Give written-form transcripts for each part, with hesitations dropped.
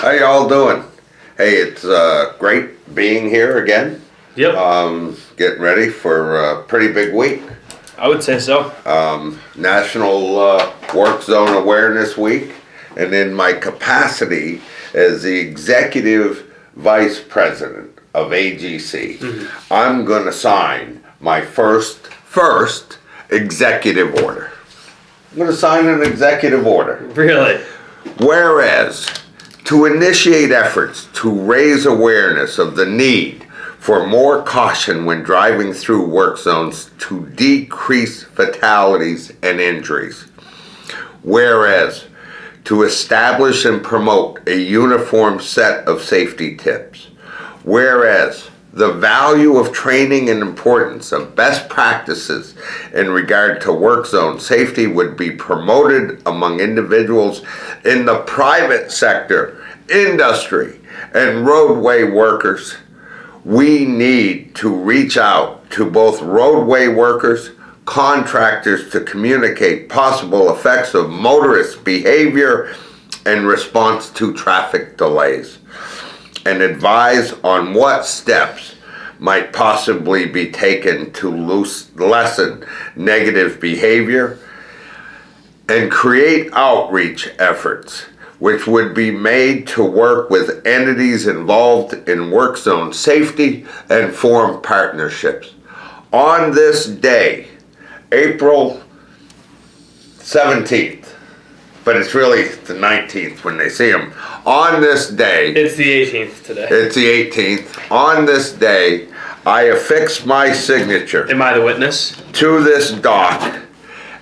How y'all doing? Hey, it's great being here again. Yep. Getting ready for a pretty big week. I would say so. National WorkZone Awareness Week. And in my capacity as the Executive Vice President of AGC, I'm going to sign my first executive order. I'm going to sign an executive order. Really? Whereas, to initiate efforts to raise awareness of the need for more caution when driving through work zones to decrease fatalities and injuries. Whereas, to establish and promote a uniform set of safety tips. Whereas, the value of training and importance of best practices in regard to work zone safety would be promoted among individuals in the private sector, industry, and roadway workers. We need to reach out to both roadway workers, contractors to communicate possible effects of motorist behavior and response to traffic delays, and advise on what steps might possibly be taken to lessen negative behavior, and create outreach efforts which would be made to work with entities involved in work zone safety and form partnerships. On this day, April 17th, but it's really the 19th when they see them. On this day... It's the 18th today. It's the 18th. On this day, I affix my signature... Am I the witness? ...to this doc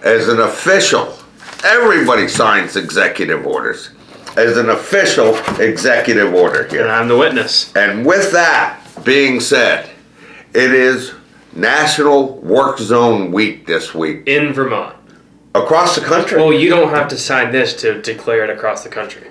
as an official... Everybody signs executive orders. As an official executive order here. And I'm the witness. And with that being said, it is National Work Zone Week this week. In Vermont. Across the country. Well, you don't have to sign this to declare it across the country.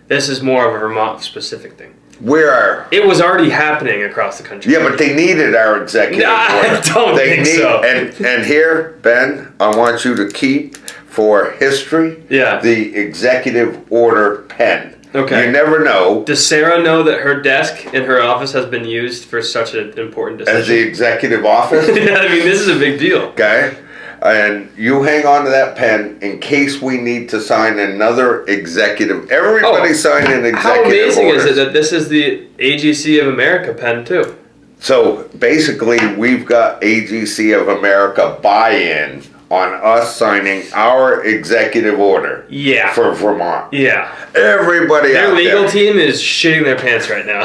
This is more of a Vermont-specific thing. It was already happening across the country. Yeah, but they needed our executive order. I don't think so. And here, Ben, I want you to keep for history the executive order pen. Okay. You never know. Does Sarah know that her desk in her office has been used for such an important decision? As the executive office? Yeah, I mean, this is a big deal. Okay. And you hang on to that pen in case we need to sign another executive. Everybody sign an executive order. How amazing is it that this is the AGC of America pen too? So basically, we've got AGC of America buy-in on us signing our executive order for Vermont. Yeah. Everybody their out there. Their legal team is shitting their pants right now.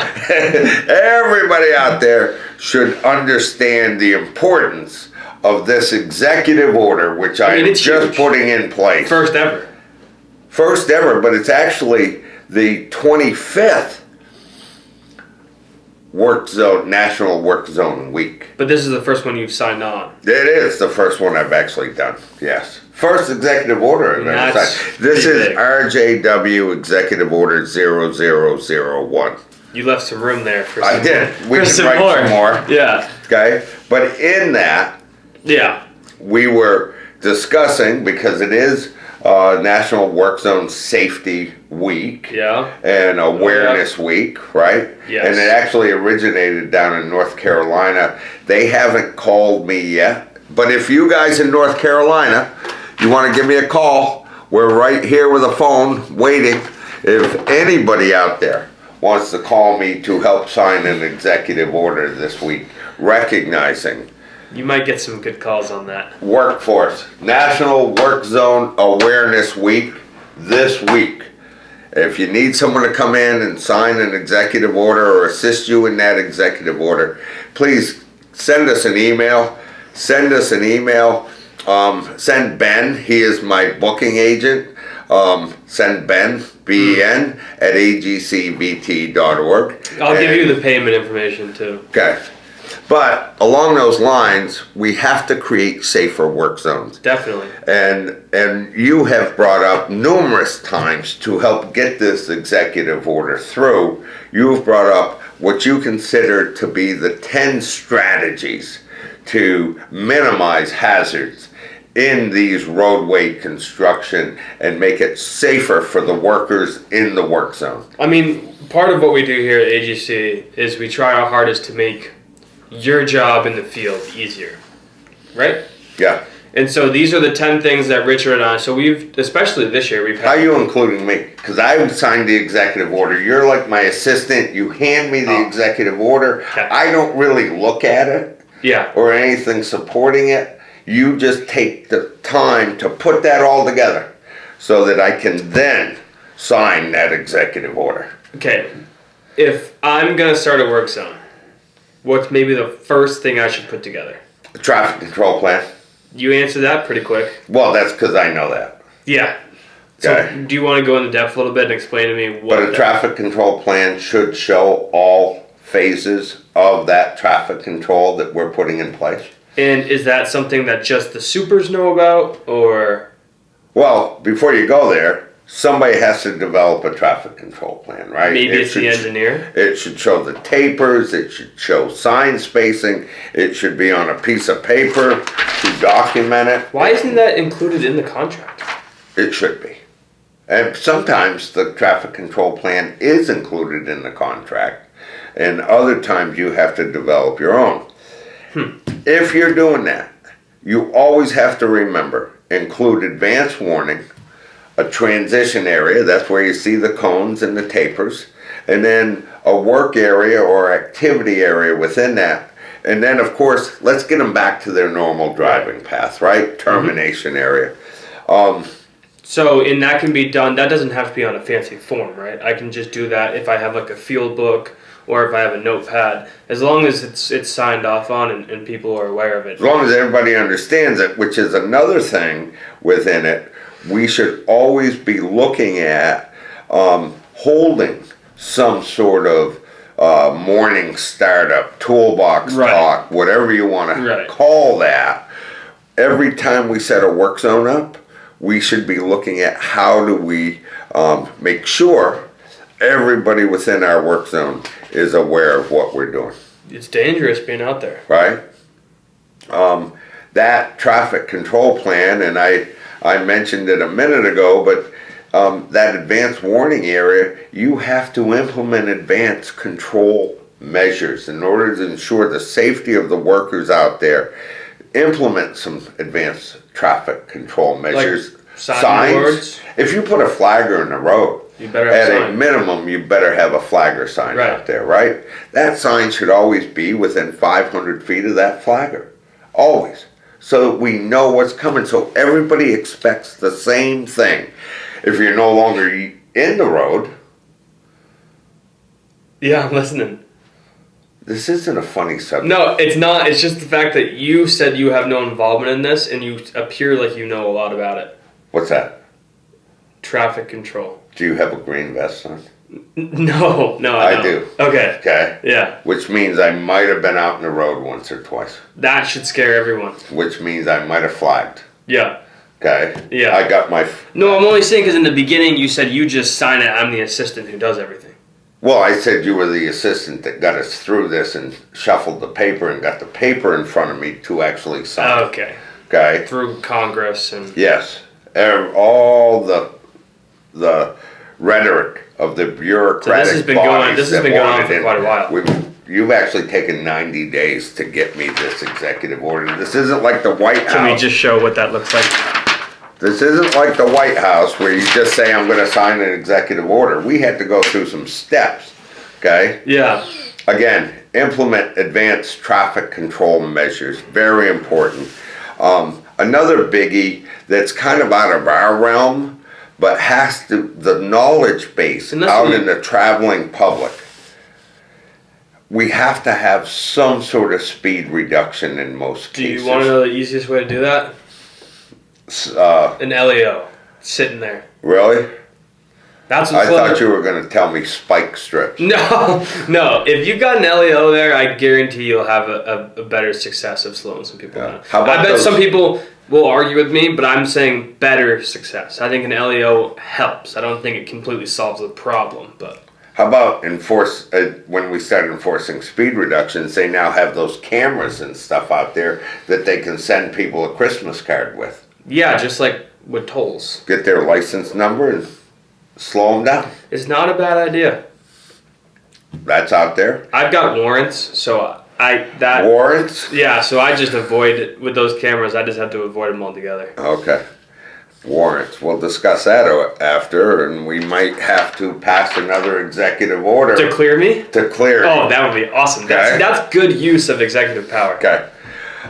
Everybody out there should understand the importance of this executive order, which I am just huge. Putting in place. First ever. First ever, but it's actually the 25th National Work Zone Week. But this is the first one you've signed on. It is the first one I've actually done, yes. First executive order I've ever signed. This is big. RJW Executive Order 0001. You left some room there for some I did. We can write some more. Yeah. Okay? But in that, we were discussing, because it is National Work Zone Safety Week and Awareness Week, right? Yes. And it actually originated down in North Carolina. They haven't called me yet, but if you guys in North Carolina, you want to give me a call, we're right here with a phone waiting. If anybody out there wants to call me to help sign an executive order this week, recognizing you might get some good calls on that. Workforce. National Work Zone Awareness Week this week. If you need someone to come in and sign an executive order or assist you in that executive order, please send us an email. Send Ben. He is my booking agent. Send Ben, B-E-N, at agcvt.org. I'll give you the payment information too. Okay. But along those lines, we have to create safer work zones. Definitely. And you have brought up numerous times to help get this executive order through, you've brought up what you consider to be the 10 strategies to minimize hazards in these roadway construction and make it safer for the workers in the work zone. I mean, part of what we do here at AGC is we try our hardest to make your job in the field easier, right? Yeah. And so these are the 10 things that Richard and I, so we've, especially this year, we've had. How are you including me? Because I signed the executive order. You're like my assistant. You hand me the executive order. Okay. I don't really look at it or anything supporting it. You just take the time to put that all together so that I can then sign that executive order. Okay, if I'm going to start a WorkZone, what's maybe the first thing I should put together? The traffic control plan. You answered that pretty quick. Well, that's because I know that. Yeah. Okay. So do you want to go into depth a little bit and explain to me what? But a traffic control plan should show all phases of that traffic control that we're putting in place. And is that something that just the supers know about, or? Well, before you go there, somebody has to develop a traffic control plan, right? Maybe it's the engineer. It should show the tapers, it should show sign spacing, it should be on a piece of paper to document it. Why isn't that included in the contract? It should be. And sometimes the traffic control plan is included in the contract, and other times you have to develop your own. If you're doing that, you always have to remember, include advance warning, a transition area, that's where you see the cones and the tapers, and then a work area or activity area within that. And then, of course, let's get them back to their normal driving path, right? Termination area. So, and that can be done, that doesn't have to be on a fancy form, right? I can just do that if I have like a field book or if I have a notepad, as long as it's signed off on and people are aware of it. As long as everybody understands it, which is another thing within it, we should always be looking at holding some sort of morning startup, toolbox talk, whatever you want to call that. Every time we set a work zone up, we should be looking at how do we make sure everybody within our work zone is aware of what we're doing. It's dangerous being out there. Right? That traffic control plan, and I mentioned it a minute ago, but that advanced warning area, you have to implement advanced control measures in order to ensure the safety of the workers out there. Implement some advanced traffic control measures. Like signs. If you put a flagger in the road, you better have at a minimum, you better have a flagger sign out there, right? That sign should always be within 500 feet of that flagger. Always. So that we know what's coming. So everybody expects the same thing. If you're no longer in the road. Yeah, I'm listening. This isn't a funny subject. No, it's not. It's just the fact that you said you have no involvement in this and you appear like you know a lot about it. What's that? Traffic control. Do you have a green vest on? No, I don't. do. Okay. Okay. Yeah. Which means I might have been out in the road once or twice. That should scare everyone. Which means I might have flagged. Yeah. Okay. Yeah. I got my. No, I'm only saying because in the beginning you said you just sign it. I'm the assistant who does everything. Well, I said you were the assistant that got us through this and shuffled the paper and got the paper in front of me to actually sign. Okay. Okay. Through Congress and. Yes. All the rhetoric of the bureaucratic This has been going on for quite a while. You've actually taken 90 days to get me this executive order. This isn't like the White House. Can we just show what that looks like? This isn't like the White House where you just say, I'm going to sign an executive order. We had to go through some steps, okay? Yeah. Again, implement advanced traffic control measures. Very important. Another biggie that's kind of out of our realm, but has to, the knowledge base out in the traveling public. We have to have some sort of speed reduction in most cases. Do you want to know the easiest way to do that? An LEO sitting there. Really? That's I thought you were going to tell me spike strips. No. If you've got an LEO there, I guarantee you'll have a better success of slowing some people down. How about I bet some people will argue with me, but I'm saying better success. I think an LEO helps. I don't think it completely solves the problem, but. How about when we start enforcing speed reductions, they now have those cameras and stuff out there that they can send people a Christmas card with. Yeah, just like with tolls. Get their license number and slow them down. It's not a bad idea. That's out there. I've got warrants, so Warrants? Yeah, so I just avoid it with those cameras. I just have to avoid them altogether. Okay. Warrants. We'll discuss that after, and we might have to pass another executive order To clear me? to clear. Oh, that would be awesome. Okay. That's good use of executive power. Okay.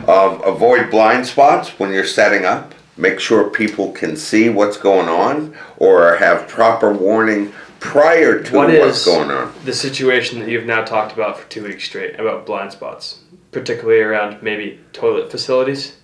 Avoid blind spots when you're setting up. Make sure people can see what's going on or have proper warning prior to what's going on. The situation that you've now talked about for 2 weeks straight about blind spots, particularly around maybe toilet facilities?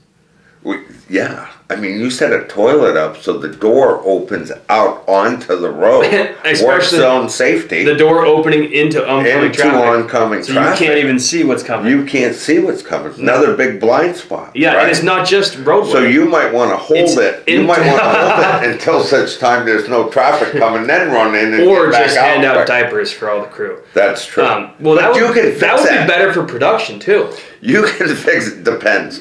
Yeah. I mean, you set a toilet up so the door opens out onto the road. WorkZone safety. The door opening into oncoming traffic. So traffic. You can't even see what's coming. You can't see what's coming. Another big blind spot. Yeah, right? and it's not just roadway. So you might want to hold it. You might want to hold it until such time there's no traffic coming, then run in and or get back just out. hand out diapers for all the crew. That's true. That you can fix that would be better for production too. You can fix it. Depends.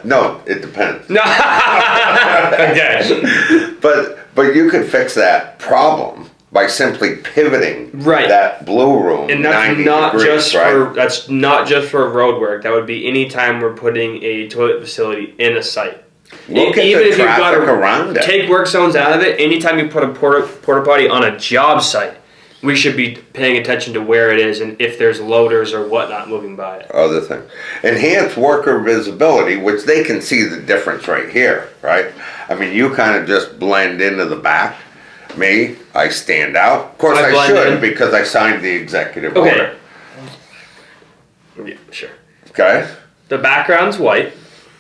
No, it depends. No. Okay. But you could fix that problem by simply pivoting that blue room and that's 90 not degrees, just for that's not just for road work. That would be any time we're putting a toilet facility in a site. Look at Even the if you've got traffic around it. Take work zones out of it. Anytime you put a porta potty on a job site, we should be paying attention to where it is and if there's loaders or whatnot moving by it. Other thing. Enhance worker visibility, which they can see the difference right here, right? I mean, you kind of just blend into the back. Me, I stand out. Of course I should because I signed the executive order. Yeah, sure. Okay? The background's white.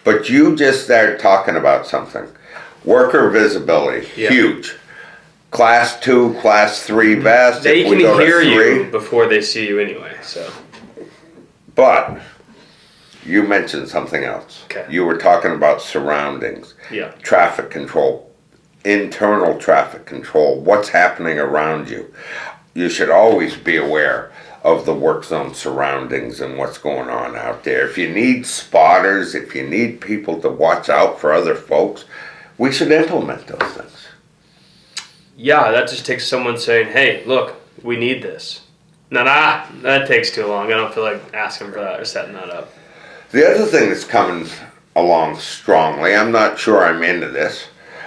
But you just started talking about something. Worker visibility, huge. Class 2, Class 3 vests. They can hear you before they see you anyway, so. But you mentioned something else. Okay. You were talking about surroundings. Yeah. Traffic control. Internal traffic control. What's happening around you. You should always be aware of the work zone surroundings and what's going on out there. If you need spotters, if you need people to watch out for other folks, we should implement those things. Yeah, that just takes someone saying, hey, look, we need this. Nah, that takes too long. I don't feel like asking for that or setting that up. The other thing that's coming along strongly, I'm not sure I'm into this,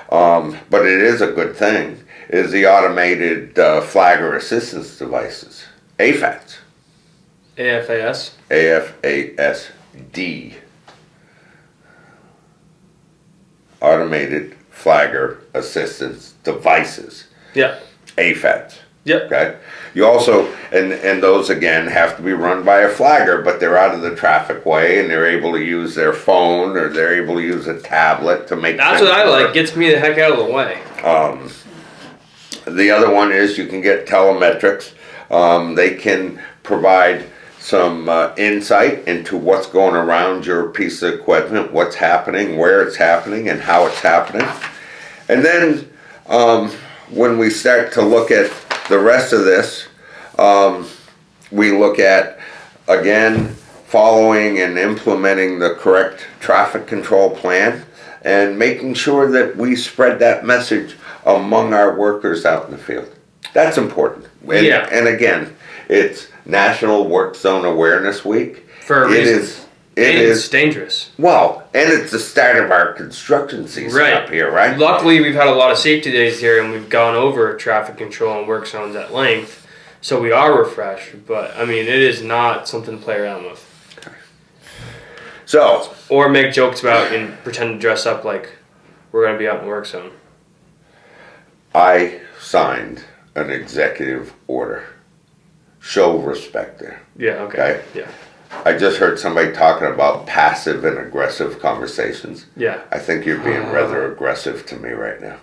but it is a good thing, is the automated flagger assistance devices. AFAS. AFAS? AFASD. Automated flagger assistance devices. Yeah. AFAS. Yep. Okay. You also, and those again have to be run by a flagger, but they're out of the traffic way and they're able to use their phone or they're able to use a tablet to make. That's what I like. Gets me the heck out of the way. The other one is you can get telemetrics. They can provide some insight into what's going around your piece of equipment, what's happening, where it's happening, and how it's happening. And then when we start to look at the rest of this, we look at, again, following and implementing the correct traffic control plan and making sure that we spread that message among our workers out in the field. That's important. And again, it's National Work Zone Awareness Week. For a reason. It's dangerous. Well, and it's the start of our construction season up here, right? Luckily, we've had a lot of safety days here, and we've gone over traffic control and work zones at length, so we are refreshed. But, I mean, it is not something to play around with. Okay. So. Or make jokes about and pretend to dress up like we're going to be out in the work zone. I signed an executive order. Show respect there. Yeah, okay. Yeah. I just heard somebody talking about passive and aggressive conversations. Yeah. I think you're being rather aggressive to me right now.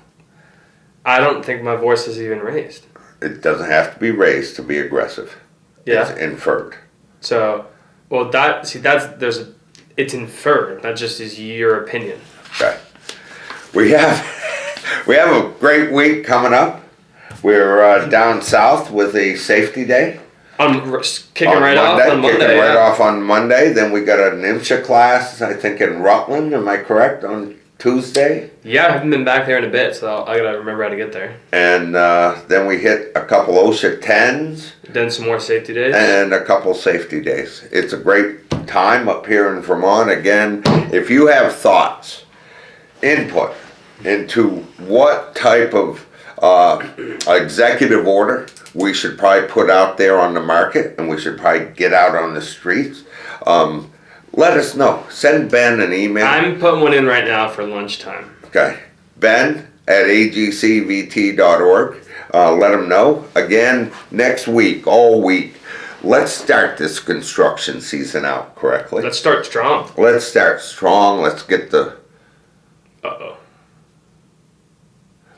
I don't think my voice is even raised. It doesn't have to be raised to be aggressive. Yeah. It's inferred. So, well, it's inferred. That just is your opinion. Okay. We have a great week coming up. We're down south with a safety day. Kicking right off on Monday. Kicking right off on Monday. Then we got an IMSHA class, I think, in Rutland. Am I correct? On Tuesday. Yeah, I haven't been back there in a bit, so I gotta remember how to get there. And then we hit a couple OSHA 10s. Then some more safety days. And a couple safety days. It's a great time up here in Vermont. Again, if you have thoughts, input into what type of executive order we should probably put out there on the market, and we should probably get out on the streets, let us know. Send Ben an email. I'm putting one in right now for lunchtime. Okay. Ben at agcvt.org. Let him know. Again, next week, all week, let's start this construction season out correctly. Let's start strong. Let's start strong. Let's get the... Uh-oh.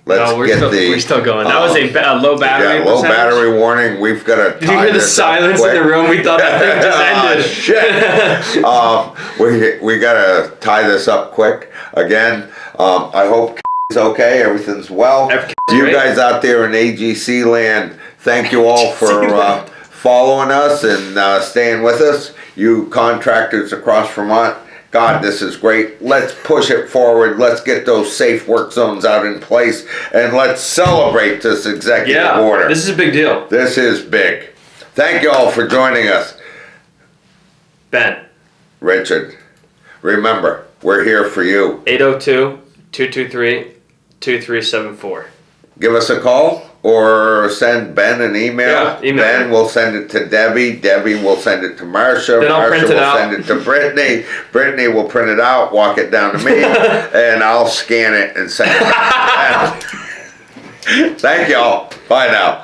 We're still going. That was a low battery. Yeah, low battery warning. We've got to. Did you hear the silence in the room? We thought that thing just ended. Shit. we got to tie this up quick. Again, I hope it's okay. Everything's well. You guys out there in AGC land, thank you all for following us and staying with us. You contractors across Vermont. God, this is great. Let's push it forward. Let's get those safe work zones out in place, and let's celebrate this executive order. This is a big deal. This is big. Thank you all for joining us. Ben. Richard, remember, we're here for you. 802-223-2374. Give us a call or send Ben an email. Yeah, email. Ben will send it to Debbie. Debbie will send it to Marsha. Then I'll Marsha print it will out. send it to Brittany. Brittany will print it out, walk it down to me, and I'll scan it and send it back to Ben. Thank y'all. Bye now.